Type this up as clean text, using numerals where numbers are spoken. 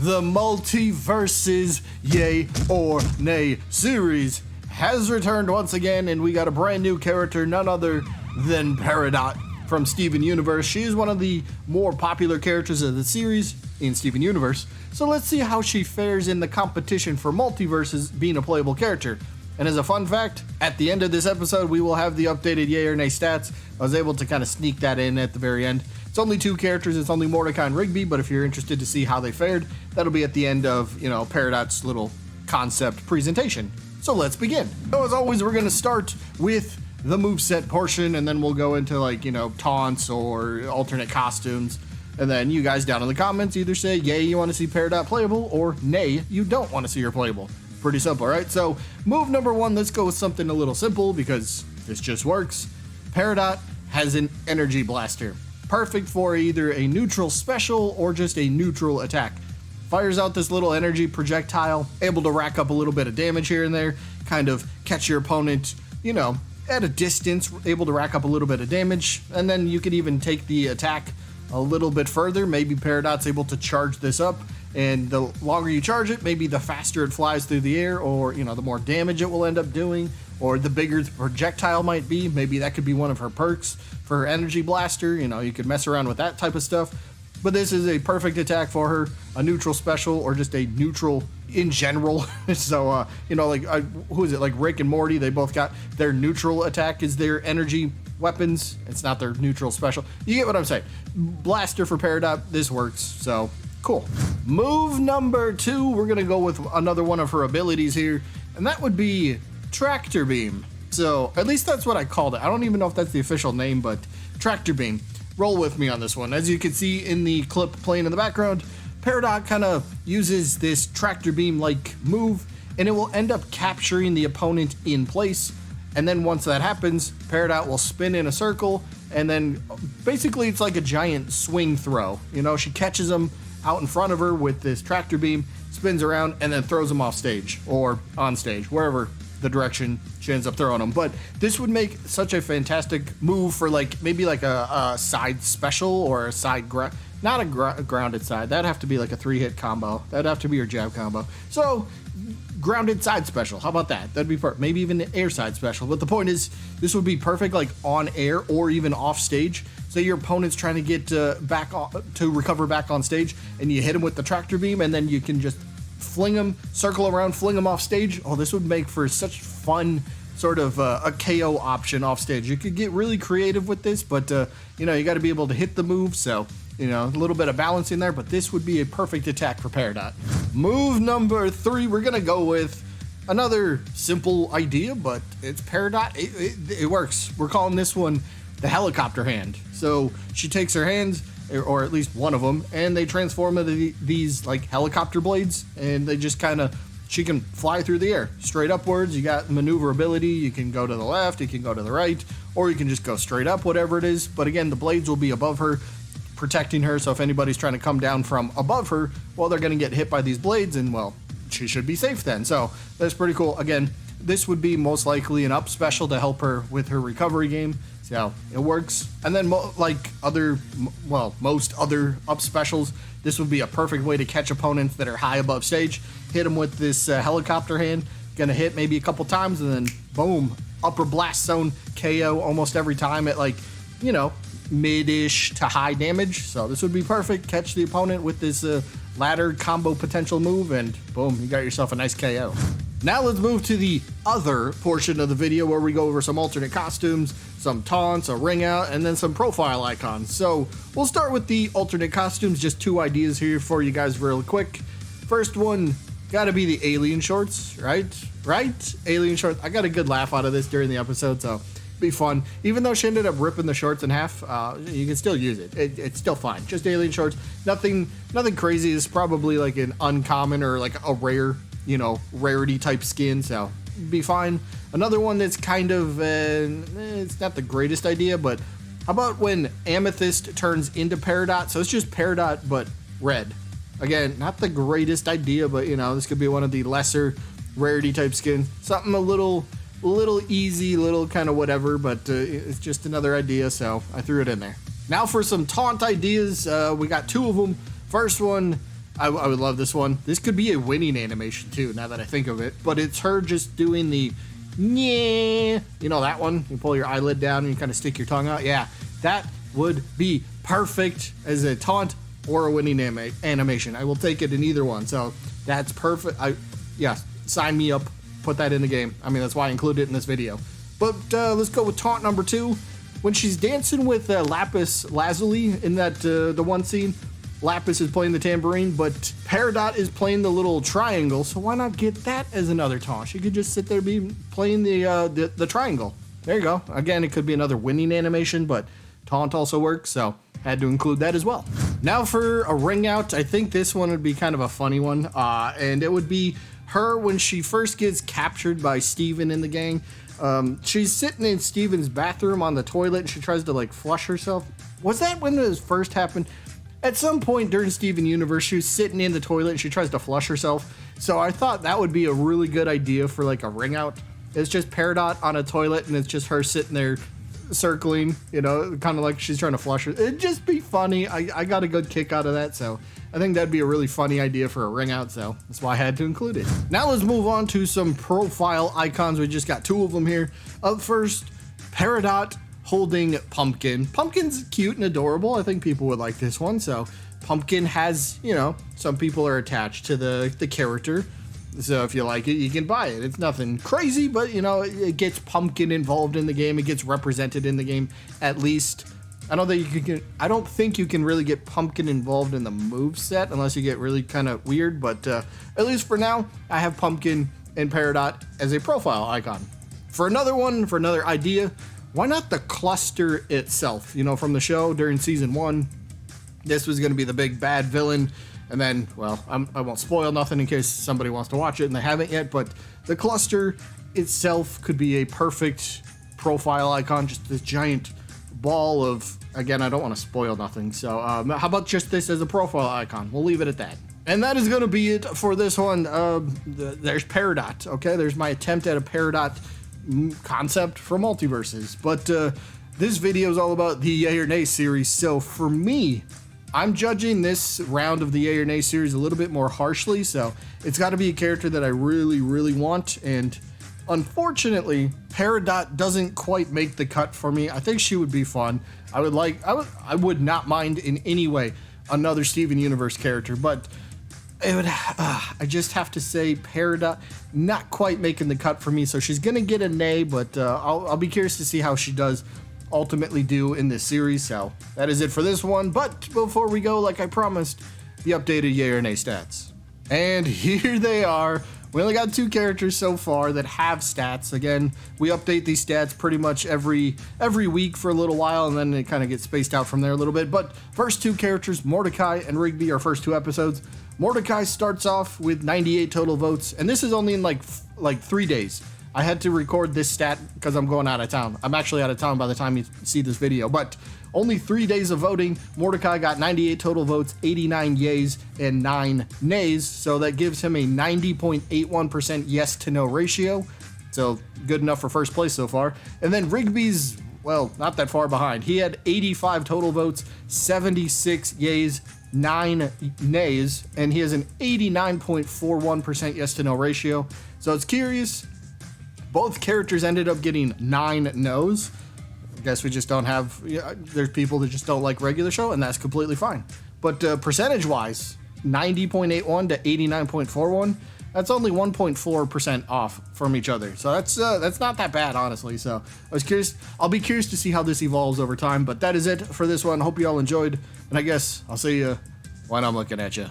The Multiversus Yay or Nay series has returned once again, and we got a brand new character, none other than Peridot from Steven Universe. She is one of the more popular characters of the series in Steven Universe, so let's see how she fares in the competition for Multiverses being a playable character. And as a fun fact, at the end of this episode, we will have the updated Yay or Nay stats. I was able to kind of sneak that in at the very end. It's only 2 characters, it's only Mordecai and Rigby, but if you're interested to see how they fared, that'll be at the end of, Peridot's little concept presentation. So let's begin. So as always, we're going to start with the moveset portion, and then we'll go into taunts or alternate costumes. And then you guys down in the comments either say, yay, you want to see Peridot playable, or nay, you don't want to see her playable. Pretty simple, right? So move number 1, let's go with something a little simple because this just works. Peridot has an energy blaster. Perfect for either a neutral special or just a neutral attack. Fires out this little energy projectile, able to rack up a little bit of damage here and there, kind of catch your opponent, at a distance, able to rack up a little bit of damage, and then you could even take the attack a little bit further. Maybe Peridot's able to charge this up, and the longer you charge it, maybe the faster it flies through the air, or the more damage it will end up doing, or the bigger the projectile might be. Maybe that could be one of her perks for her energy blaster. You could mess around with that type of stuff. But this is a perfect attack for her, a neutral special, or just a neutral in general. So, who is it? Like Rick and Morty, they both got their neutral attack is their energy weapons. It's not their neutral special. You get what I'm saying. Blaster for Peridot, this works, so cool. Move number 2, we're gonna go with another one of her abilities here, and that would be Tractor Beam. So, at least that's what I called it. I don't even know if that's the official name, but Tractor Beam. Roll with me on this one. As you can see in the clip playing in the background, Peridot kind of uses this Tractor Beam-like move, and it will end up capturing the opponent in place. And then once that happens, Peridot will spin in a circle, and then basically it's like a giant swing throw. She catches them out in front of her with this Tractor Beam, spins around, and then throws them off stage, or on stage, wherever the direction she ends up throwing them. But this would make such a fantastic move for maybe a side special or a side not a grounded side. That'd have to be like a 3-hit combo. That'd have to be your jab combo. So grounded side special, how about that? That'd be perfect. Maybe even the air side special. But the point is, this would be perfect on air or even off stage. Say your opponent's trying to get to recover back on stage, and you hit him with the Tractor Beam, and then you can just fling them, circle around, fling them off stage. Oh, this would make for such fun sort of a KO option off stage. You could get really creative with this, but you got to be able to hit the move, so a little bit of balancing there, but this would be a perfect attack for Peridot. Move number 3, we're gonna go with another simple idea, but it's Peridot. It works. We're calling this one the helicopter hand. So she takes her hands, or at least one of them, and they transform into these helicopter blades, and they just she can fly through the air straight upwards. You got maneuverability. You can go to the left, you can go to the right, or you can just go straight up, whatever it is. But again, the blades will be above her, protecting her. So if anybody's trying to come down from above her, well, they're going to get hit by these blades, and well, she should be safe then. So that's pretty cool. Again, this would be most likely an up special to help her with her recovery game. See how it works. And then most other up specials, this would be a perfect way to catch opponents that are high above stage. Hit them with this helicopter hand. Gonna hit maybe a couple times, and then boom, upper blast zone KO almost every time at mid-ish to high damage. So this would be perfect. Catch the opponent with this ladder combo potential move, and boom, you got yourself a nice KO. Now let's move to the other portion of the video where we go over some alternate costumes, some taunts, a ring out, and then some profile icons. So we'll start with the alternate costumes, just 2 ideas here for you guys real quick. First one, gotta be the alien shorts, right? Alien shorts. I got a good laugh out of this during the episode, so be fun. Even though she ended up ripping the shorts in half, you can still use it. It's still fine. Just alien shorts. Nothing crazy. It's probably an uncommon or a rare, rarity type skin, so be fine. Another one that's kind of it's not the greatest idea, but how about when Amethyst turns into Peridot? So it's just Peridot but red. Again, not the greatest idea, but this could be one of the lesser rarity type skins. Something a little easy, little kind of whatever, but it's just another idea, so I threw it in there. Now for some taunt ideas, we got 2 of them. First one, I would love this one. This could be a winning animation too, now that I think of it. But it's her just doing the, yeah, you know that one? You pull your eyelid down and you kind of stick your tongue out. Yeah, that would be perfect as a taunt or a winning animation. I will take it in either one. So that's perfect. Yeah, sign me up. Put that in the game. I mean, that's why I included it in this video. But let's go with taunt number 2. When she's dancing with Lapis Lazuli in that the one scene, Lapis is playing the tambourine, but Peridot is playing the little triangle, so why not get that as another taunt? She could just sit there be playing the triangle. There you go. Again, it could be another winning animation, but taunt also works, so had to include that as well. Now for a ring out, I think this one would be kind of a funny one, and it would be her when she first gets captured by Steven in the gang. She's sitting in Steven's bathroom on the toilet and she tries to like flush herself. Was that when this first happened? At some point during Steven Universe, she was sitting in the toilet and she tries to flush herself. So I thought that would be a really good idea for like a ring out. It's just Peridot on a toilet and it's just her sitting there circling, you know, kind of like she's trying to flush her. It'd just be funny. I got a good kick out of that, so I think that'd be a really funny idea for a ring out, so that's why I had to include it. Now let's move on to some profile icons. We just got 2 of them here. Up first, Peridot holding Pumpkin. Pumpkin's cute and adorable. I think people would like this one. So Pumpkin has, you know, some people are attached to the character. So if you like it, you can buy it. It's nothing crazy, but you know, it gets Pumpkin involved in the game. It gets represented in the game at least. I don't think you can really get Pumpkin involved in the moveset unless you get really kind of weird, but at least for now, I have Pumpkin and Peridot as a profile icon. For another idea, why not the cluster itself? You know, from the show during season 1, this was going to be the big bad villain, and then, well, I won't spoil nothing in case somebody wants to watch it and they haven't yet, but the cluster itself could be a perfect profile icon, just this giant ball of, again, I don't want to spoil nothing, so how about just this as a profile icon? We'll leave it at that. And that is going to be it for this one. There's Peridot, okay? There's my attempt at a Peridot concept for Multiverses, but this video is all about the Yay or Nay series, so for me, I'm judging this round of the Yay or Nay series a little bit more harshly, so it's got to be a character that I really, really want, and unfortunately, Peridot doesn't quite make the cut for me. I think she would be fun. I would not mind in any way another Steven Universe character, but it would. I just have to say Peridot not quite making the cut for me. So she's gonna get a nay, but I'll be curious to see how she does ultimately do in this series. So that is it for this one. But before we go, like I promised, the updated Yay or Nay stats, and here they are. We only got 2 characters so far that have stats. Again, we update these stats pretty much every week for a little while, and then it kind of gets spaced out from there a little bit. But first 2 characters, Mordecai and Rigby, our first 2 episodes. Mordecai starts off with 98 total votes, and this is only in like 3 days. I had to record this stat because I'm going out of town. I'm actually out of town by the time you see this video, but only 3 days of voting. Mordecai got 98 total votes, 89 yays and 9 nays, so that gives him a 90.81% yes to no ratio. So good enough for first place so far. And then Rigby's, well, not that far behind. He had 85 total votes, 76 yays, 9 nays, and he has an 89.41% yes to no ratio. So it's curious. Both characters ended up getting 9 no's. I guess we just don't have, there's people that just don't like regular show, and that's completely fine. But percentage-wise, 90.81 to 89.41, that's only 1.4% off from each other. So that's not that bad, honestly. So I was curious. I'll be curious to see how this evolves over time. But that is it for this one. Hope you all enjoyed, and I guess I'll see you when I'm looking at you.